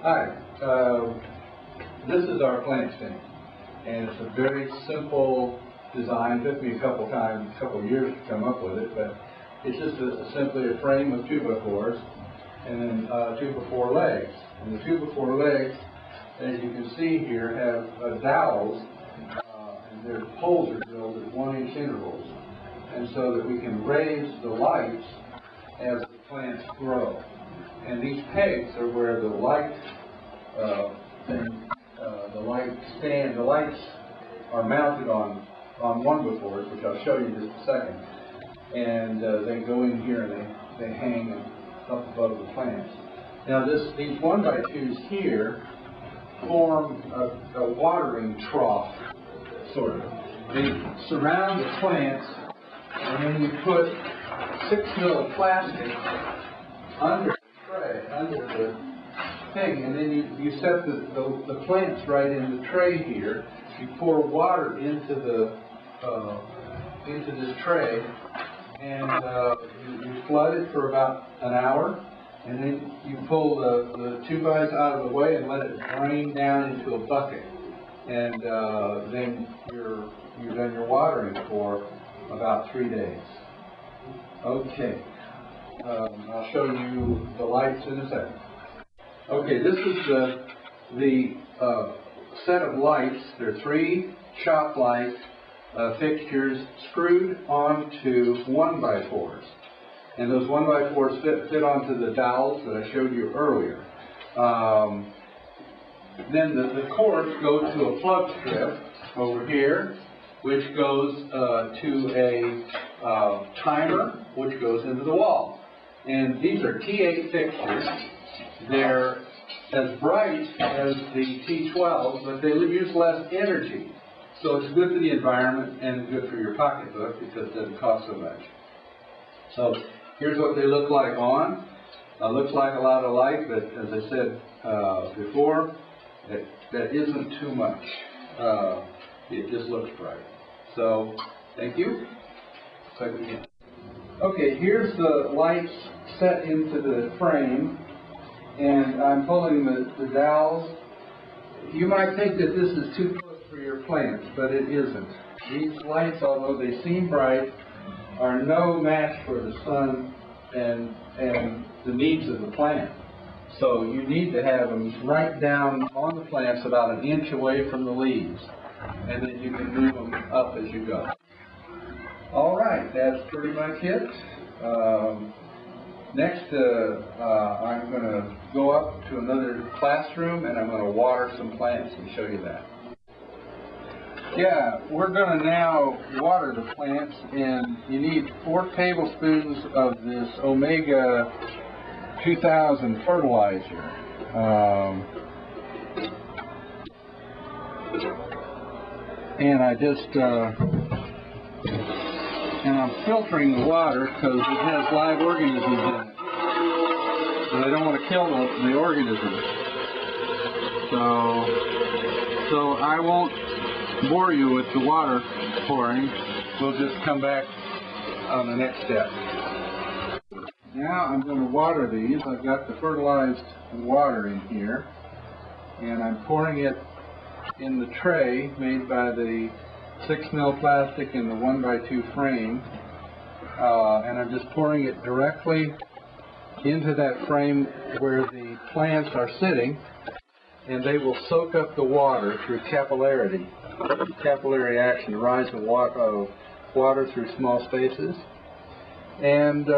Hi, this is our plant stand, and it's a very simple design. It took me a couple years to come up with it, but it's just simply a frame of 2x4s and then 2x4 legs. And the 2x4 legs, as you can see here, have dowels, and their poles are drilled at 1-inch intervals, and so that we can raise the lights as the plants grow. And these pegs are where the light the lights are mounted on 1x4s, which I'll show you in just a second. And they go in here and they hang up above the plants. Now these 1x2s here form a watering trough, sort of. They surround the plants, and then you put 6 mil of plastic under the thing, and then you set the plants right in the tray here. You pour water into this tray, and you flood it for about an hour, and then you pull the 2x out of the way and let it drain down into a bucket, and then you've done your watering for about 3 days. Okay. I'll show you the lights in a second. Okay, this is the set of lights. There are 3 shop light fixtures screwed onto 1x4s. And those 1x4s fit onto the dowels that I showed you earlier. Then the cords go to a plug strip over here, which goes to a timer, which goes into the wall. And these are T8 fixtures. They're as bright as the T12s, but they use less energy. So it's good for the environment and it's good for your pocketbook because it doesn't cost so much. So here's what they look like on. Looks like a lot of light, but as I said before, that isn't too much. It just looks bright. So thank you. Click again. Okay, here's the lights set into the frame, and I'm pulling the dowels. You might think that this is too close for your plants, but it isn't. These lights, although they seem bright, are no match for the sun and the needs of the plant. So you need to have them right down on the plants about 1 inch away from the leaves, and then you can move them up as you go. All right, that's pretty much it. Next, I'm going to go up to another classroom and I'm going to water some plants and show you that. Yeah, we're going to now water the plants, and you need 4 tablespoons of this Omega 2000 fertilizer. And I just and I'm filtering the water because it has live organisms in it. And I don't want to kill the organisms. So I won't bore you with the water pouring. We'll just come back on the next step. Now I'm going to water these. I've got the fertilized water in here, and I'm pouring it in the tray made by the 6 mil plastic in the 1x2 frame, and I'm just pouring it directly into that frame where the plants are sitting, and they will soak up the water through capillary action, the rise of water through small spaces. And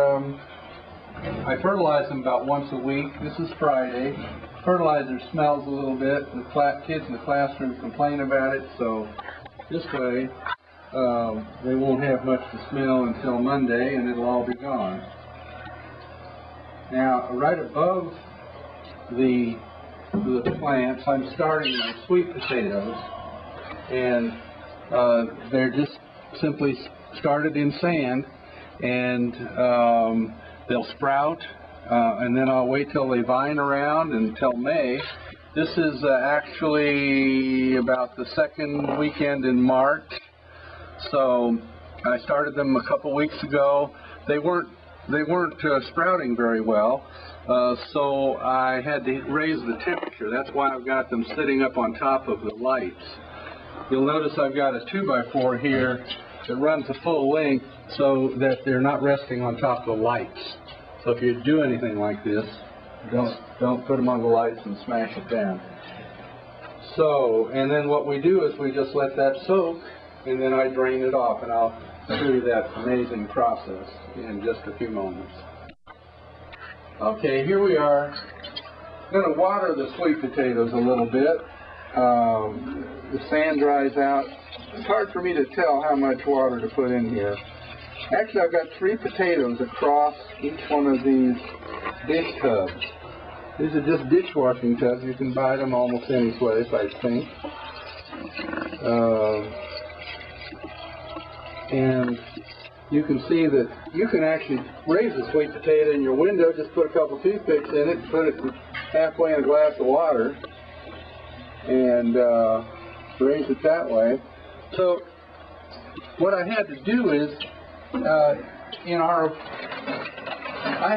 I fertilize them about once a week. This is Friday. Fertilizer smells a little bit. The kids in the classroom complain about it, so this way they won't have much to smell until Monday, and it'll all be gone. Now, right above the plants, I'm starting my sweet potatoes, and they're just simply started in sand, and they'll sprout, and then I'll wait till they vine around until May. This is actually about the second weekend in March, so I started them a couple weeks ago. They weren't sprouting very well, So I had to raise the temperature. That's why I've got them sitting up on top of the lights. You'll notice I've got a 2x4 here that runs a full length so that they're not resting on top of the lights. So if you do anything like this, don't put them on the lights and smash it down. So, and then what we do is we just let that soak, and then I drain it off, and I'll show you that amazing process in just a few moments. Okay, here we are. I'm going to water the sweet potatoes a little bit. The sand dries out. It's hard for me to tell how much water to put in here. Actually, I've got 3 potatoes across each one of these dish tubs. These are just dishwashing tubs. You can buy them almost any place, I think. And you can see that you can actually raise a sweet potato in your window. Just put a couple toothpicks in it, put it halfway in a glass of water, and raise it that way. So what I had to do is, I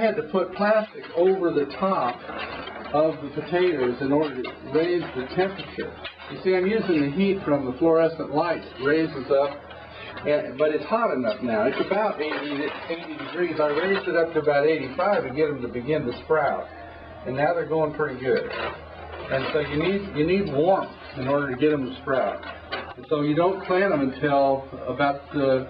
had to put plastic over the top of the potatoes in order to raise the temperature. You see, I'm using the heat from the fluorescent lights, raises up, but it's hot enough now. It's about 80 degrees. I raised it up to about 85 to get them to begin to sprout, and now they're going pretty good. And so you need warmth in order to get them to sprout. And so you don't plant them until about the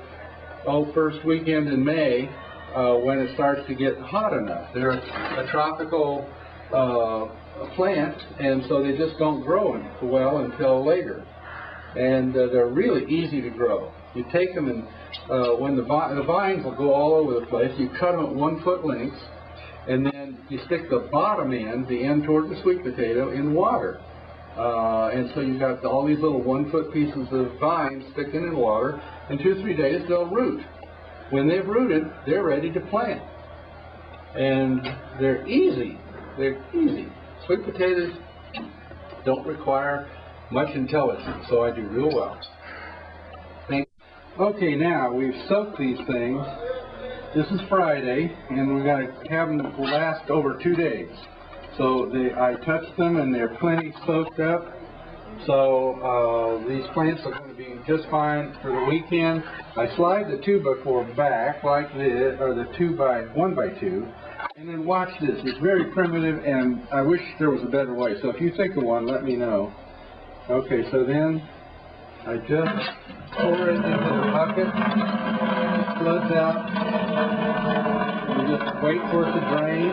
first weekend in May, when it starts to get hot enough. They're a tropical plant, and so they just don't grow well until later. And they're really easy to grow. You take them, and when the vines will go all over the place, you cut them at 1 foot lengths, and then you stick the bottom end, the end toward the sweet potato, in water. And so you've got all these little 1 foot pieces of vines sticking in water. In 2 or 3 days, they'll root. When they've rooted, they're ready to plant. And they're easy. They're easy. Sweet potatoes don't require much intelligence, so I do real well. Okay, now we've soaked these things. This is Friday, and we've got to have them last over 2 days. So I touched them, and they're plenty soaked up. So these plants are going to be just fine for the weekend. I slide the 2x4 back like this, or the 1x2, and then watch this. It's very primitive, and I wish there was a better way. So if you think of one, let me know. Okay, so then I just pour it into the bucket. It floods out. We just wait for it to drain.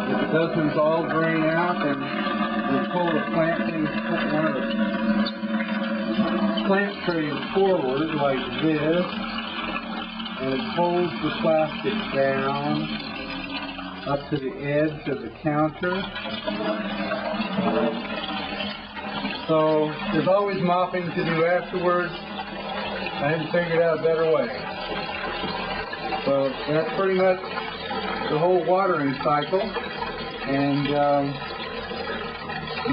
If it doesn't all drain out, then we pull the one of the plant trays forward like this, and it pulls the plastic down up to the edge of the counter. So there's always mopping to do afterwards. I haven't figured out a better way. So that's pretty much the whole watering cycle, and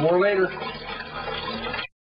more later.